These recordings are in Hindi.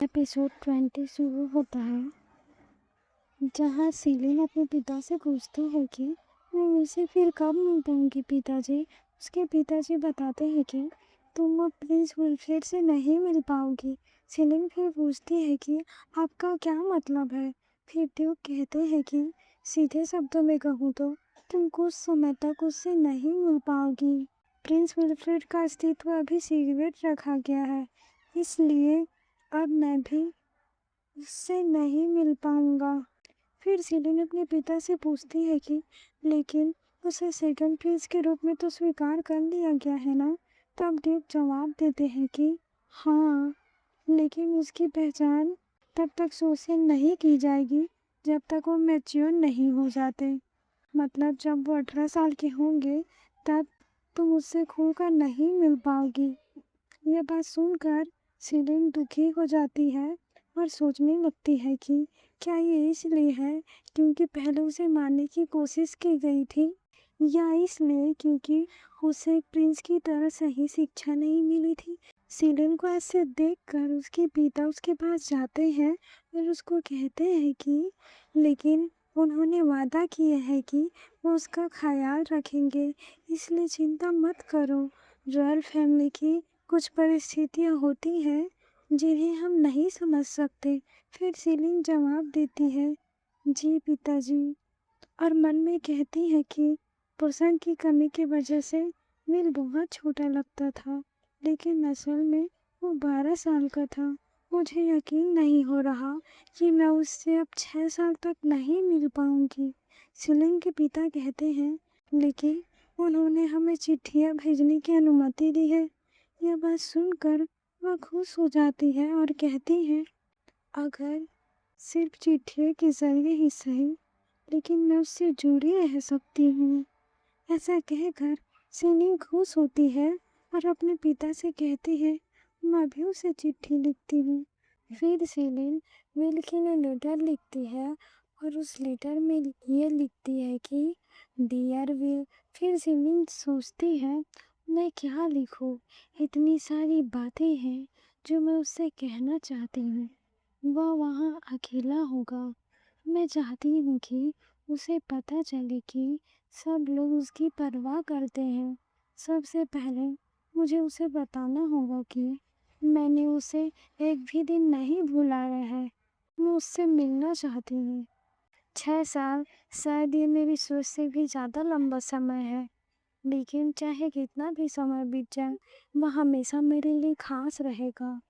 एपिसोड 20 शुरू होता है, जहाँ सीलिन अपने पिता से पूछती है कि मैं उनसे फिर कब मिल पाऊंगी पिताजी। उसके पिताजी बताते हैं कि तुम अब प्रिंस विल्फ्रेड से नहीं मिल पाओगी। सीलिन फिर पूछती है कि आपका क्या मतलब है। फिर ड्यूक कहते हैं कि सीधे शब्दों में कहूँ तो तुम कुछ समय तक उससे नहीं मिल पाओगी। प्रिंस विल्फ्रेड का अस्तित्व अभी सीक्रेट रखा गया है, इसलिए अब मैं भी उससे नहीं मिल पाऊंगा। फिर सीलिन अपने पिता से पूछती है कि लेकिन उसे सेकंड प्रिंस के रूप में तो स्वीकार कर लिया गया है ना। तब ड्यूक जवाब देते हैं कि हाँ, लेकिन उसकी पहचान तब तक सोशल नहीं की जाएगी जब तक वो मैच्योर नहीं हो जाते। मतलब जब वो 18 साल के होंगे तब तुम उससे खोकर नहीं मिल पाओगी। यह बात सुनकर सीलिन दुखी हो जाती है और सोचने लगती है कि क्या ये इसलिए है क्योंकि पहले उसे मारने की कोशिश की गई थी, या इसलिए क्योंकि उसे एक प्रिंस की तरह सही शिक्षा नहीं मिली थी। सीलिन को ऐसे देखकर उसके पिता उसके पास जाते हैं और उसको कहते हैं कि लेकिन उन्होंने वादा किया है कि वो उसका ख्याल रखेंगे, इसलिए चिंता मत करो। रॉयल फैमिली की कुछ परिस्थितियाँ होती हैं जिन्हें हम नहीं समझ सकते। फिर सीलिन जवाब देती है जी पिताजी, और मन में कहती है कि पोषण की कमी की वजह से विल बहुत छोटा लगता था, लेकिन असल में वो 12 साल का था। मुझे यकीन नहीं हो रहा कि मैं उससे अब 6 साल तक नहीं मिल पाऊंगी। सीलिन के पिता कहते हैं लेकिन उन्होंने हमें चिट्ठियाँ भेजने की अनुमति दी है। यह बात सुनकर वह खुश हो जाती है और कहती है अगर सिर्फ चिट्ठियों के जरिए ही सही, लेकिन मैं उससे जुड़ी रह सकती हूँ। ऐसा कहकर सीलिन खुश होती है और अपने पिता से कहती है मैं भी उसे चिट्ठी लिखती हूँ। फिर सीलिन विल के लिए लेटर लिखती है और उस लेटर में ये लिखती है कि डियर विल। फिर सीलिन सोचती है मैं क्या लिखूं, इतनी सारी बातें हैं जो मैं उससे कहना चाहती हूँ। वह वहाँ अकेला होगा। मैं चाहती हूँ कि उसे पता चले कि सब लोग उसकी परवाह करते हैं। सबसे पहले मुझे उसे बताना होगा कि मैंने उसे एक भी दिन नहीं भुलाया है। मैं उससे मिलना चाहती हूँ। 6 साल शायद ये मेरी सोच से भी ज़्यादा लंबा समय है, लेकिन चाहे कितना भी समय बीत जाए वह हमेशा मेरे लिए खास रहेगा।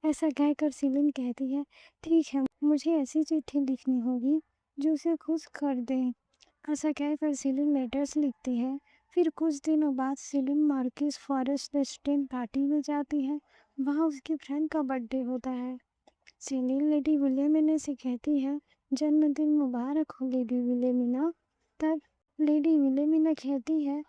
ऐसा कहकर सीलिन कहती है ठीक है, मुझे ऐसी चिट्ठी लिखनी होगी जो उसे खुश कर दे। ऐसा कहकर सीलिन लेटर्स लिखती है। फिर कुछ दिनों बाद सीलिन मार्किस फॉरेस्ट रेस्टोरेंट पार्टी में जाती है। वहाँ उसकी फ्रेंड का बर्थडे होता है। सीलिन लेडी विलियमिना से कहती है जन्मदिन मुबारक हो लेडी विलियमिना। तब लेडी विलियमिना कहती है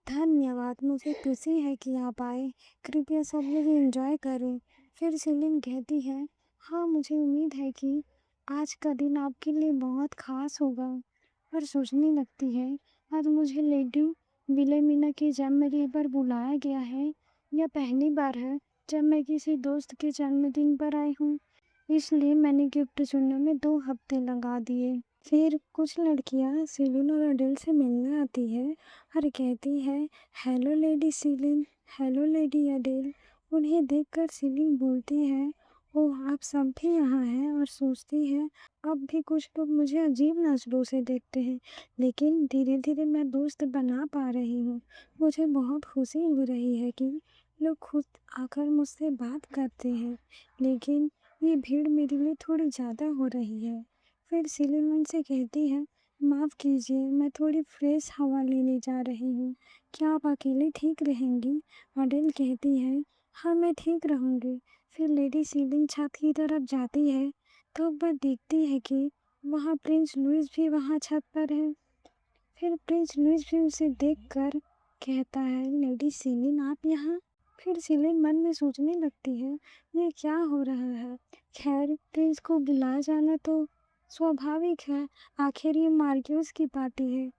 धन्यवाद, मुझे खुशी है कि आप आए। कृपया सब लोग एंजॉय करें। फिर सीलिन कहती है हाँ, मुझे उम्मीद है कि आज का दिन आपके लिए बहुत खास होगा। और सोचने लगती है आज मुझे लेडी विलेमिना के जन्मदिन पर बुलाया गया है। यह पहली बार है जब मैं किसी दोस्त के जन्मदिन पर आई हूँ, इसलिए मैंने गिफ्ट चुनने में 2 हफ्ते लगा दिए। फिर कुछ लड़कियां सीलिन और अडेल से मिलने आती है और कहती है हेलो लेडी सीलिन, हेलो लेडी अडेल। उन्हें देखकर सीलिन बोलती है ओह, आप सब भी यहाँ हैं, और सोचती है अब भी कुछ लोग मुझे अजीब नजरों से देखते हैं, लेकिन धीरे धीरे मैं दोस्त बना पा रही हूँ। मुझे बहुत खुशी हो रही है कि लोग खुद आकर मुझसे बात करते हैं, लेकिन ये भीड़ मेरे लिए थोड़ी ज़्यादा हो रही है। फिर सीलिन उनसे कहती है माफ़ कीजिए, मैं थोड़ी फ्रेश हवा लेने जा रही हूँ, क्या आप अकेले ठीक रहेंगी। अडेल कहती है हाँ, मैं ठीक रहूँगी। फिर लेडी सीलिन छत की तरफ जाती है तो वह देखती है कि वहाँ प्रिंस लुइस भी वहाँ छत पर है। फिर प्रिंस लुइस भी उसे देखकर कहता है लेडी सीलिन आप यहाँ। फिर सीलिन मन में सोचने लगती है ये क्या हो रहा है। खैर, प्रिंस को बुलाया जाना तो स्वाभाविक है, आखिर ये मार्क्यूस की पार्टी है।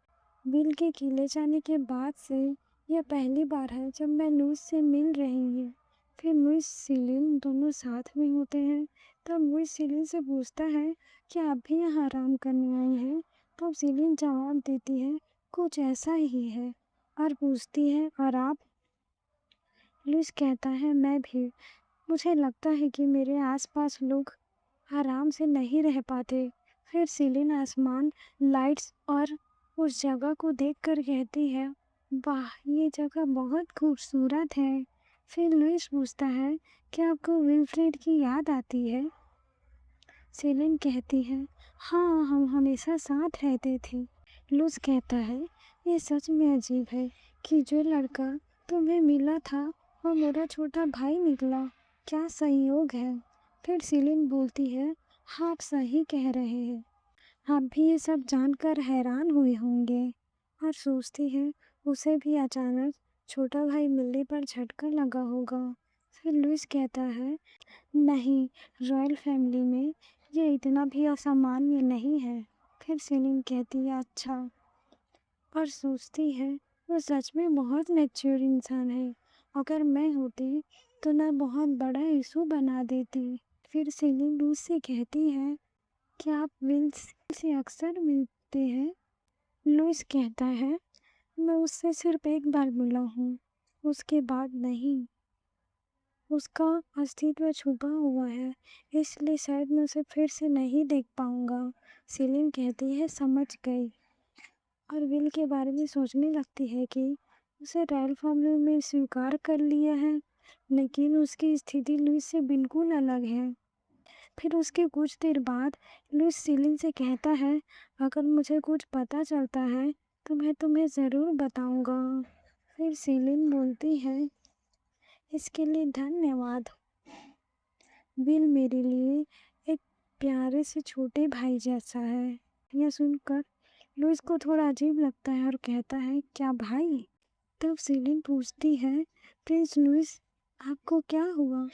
विल के किले जाने के बाद से यह पहली बार है जब मैं लुइस से मिल रही हूँ। फिर लुइस सीलिन दोनों साथ में होते हैं। तब लुइस सीलिन से पूछता है कि आप भी यहाँ आराम करने आई हैं। तब सीलिन जवाब देती है कुछ ऐसा ही है और पूछती है और आप? लुइस कहता है मैं भी। मुझे लगता है कि मेरे आसपास लोग आराम से नहीं रह पाते। फिर सीलिन आसमान, लाइट्स और उस जगह को देखकर कहती है वाह ये जगह बहुत खूबसूरत है। फिर लुइस पूछता है कि आपको विल्फ्रेड की याद आती है? सीलिन कहती है हाँ हम हमेशा साथ रहते थे। लुइस कहता है ये सच में अजीब है कि जो लड़का तुम्हें मिला था वो मेरा छोटा भाई निकला। क्या संयोग है। फिर सीलिन बोलती है आप सही कह रहे हैं। आप भी ये सब जानकर हैरान हुए होंगे। और सोचती है उसे भी अचानक छोटा भाई मिलने पर झटका लगा होगा। फिर लुइस कहता है नहीं, रॉयल फैमिली में ये इतना भी असामान्य नहीं है। फिर सीलिन कहती है अच्छा, और सोचती है वो सच में बहुत मैच्योर इंसान है। अगर मैं होती तो मैं बहुत बड़ा इशू बना देती। फिर सीलिन लुइस से कहती है क्या आप विल से अक्सर मिलते हैं? लुइस कहता है मैं उससे सिर्फ एक बार मिला हूँ, उसके बाद नहीं। उसका अस्तित्व छुपा हुआ है, इसलिए शायद मैं उसे फिर से नहीं देख पाऊंगा। सीलिन कहती है समझ गई, और विल के बारे में सोचने लगती है कि उसे रॉयल फैमिली में स्वीकार कर लिया है, लेकिन उसकी स्थिति लुइस से बिल्कुल अलग है। फिर उसके कुछ देर बाद लुइस सीलिन से कहता है अगर मुझे कुछ पता चलता है तो मैं तुम्हें ज़रूर बताऊंगा। फिर सीलिन बोलती है इसके लिए धन्यवाद। विल मेरे लिए एक प्यारे से छोटे भाई जैसा है। यह सुनकर लुइस को थोड़ा अजीब लगता है और कहता है क्या भाई? तब सीलिन पूछती है प्रिंस लुइस आपको क्या हुआ?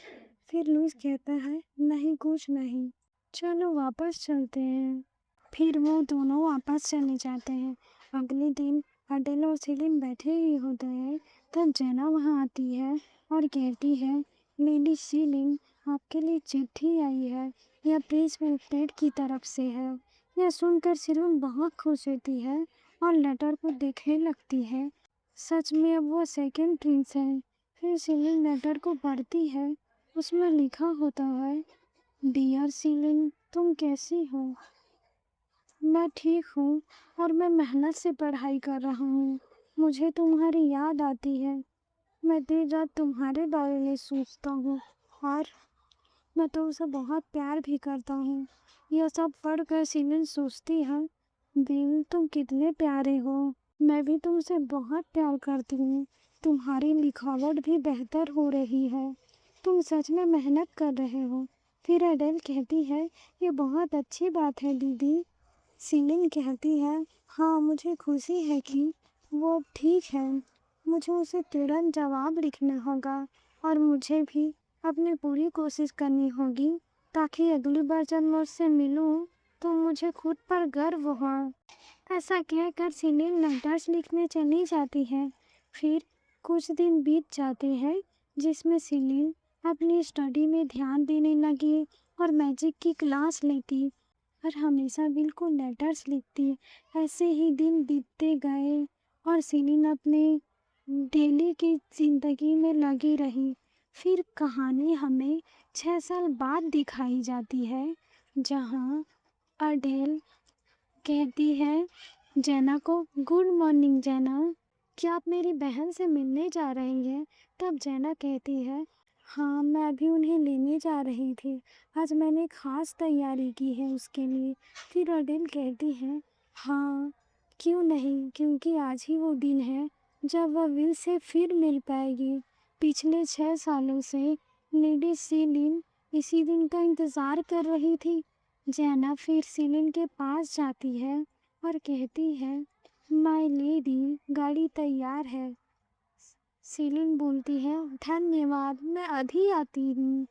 फिर लुइस कहता है नहीं कुछ नहीं, चलो वापस चलते हैं। फिर वो दोनों वापस चले जाते हैं। अगले दिन अडेल और सीलिन बैठे ही होते हैं। तब जेना वहाँ आती है और कहती है लेडी सीलिन आपके लिए चिट्ठी आई है, यह प्रिंस विल्फ्रेड की तरफ से है। यह सुनकर सीलिन बहुत खुश होती है और लेटर को देखने लगती है। सच में अब वो सेकंड प्रिंस है। फिर सीलिन लेटर को पढ़ती है। उसमें लिखा होता है डियर सीलिन तुम कैसी हो? मैं ठीक हूँ और मैं मेहनत से पढ़ाई कर रहा हूँ। मुझे तुम्हारी याद आती है। मैं दिन रात तुम्हारे बारे में सोचता हूँ और मैं तुमसे बहुत प्यार भी करता हूँ। यह सब पढ़कर सीलिन सोचती है बिल तुम कितने प्यारे हो। मैं भी तुमसे बहुत प्यार करती हूँ। तुम्हारी लिखावट भी बेहतर हो रही है। तुम सच में मेहनत कर रहे हो। फिर एडेल कहती है ये बहुत अच्छी बात है दीदी। सीलिन कहती है हाँ मुझे खुशी है कि वो ठीक है। मुझे उसे तुरंत जवाब लिखना होगा और मुझे भी अपनी पूरी कोशिश करनी होगी ताकि अगली बार जब मैं उससे मिलूं तो मुझे खुद पर गर्व हो। ऐसा कहकर सीलिन लेटर्स लिखने चली जाती है। फिर कुछ दिन बीत जाते हैं जिसमें सीलिन अपनी स्टडी में ध्यान देने लगी और मैजिक की क्लास लेती और हमेशा बिल को लेटर्स लिखती। ऐसे ही दिन बीतते गए और सीलिन अपने डेली की ज़िंदगी में लगी रही। फिर कहानी हमें 6 साल बाद दिखाई जाती है जहाँ अडेल कहती है जेना को गुड मॉर्निंग जेना, क्या आप मेरी बहन से मिलने जा रही हैं? तब जेना कहती है हाँ मैं अभी उन्हें लेने जा रही थी। आज मैंने खास तैयारी की है उसके लिए। फिर अडेल कहती है हाँ क्यों नहीं, क्योंकि आज ही वो दिन है जब वह विल से फिर मिल पाएगी। पिछले 6 सालों से लेडी सीलिन इसी दिन का इंतज़ार कर रही थी। जेना फिर सीलिन के पास जाती है और कहती है माय लेडी गाड़ी तैयार है। सीलिन बोलती है धन्यवाद मैं अभी आती हूँ।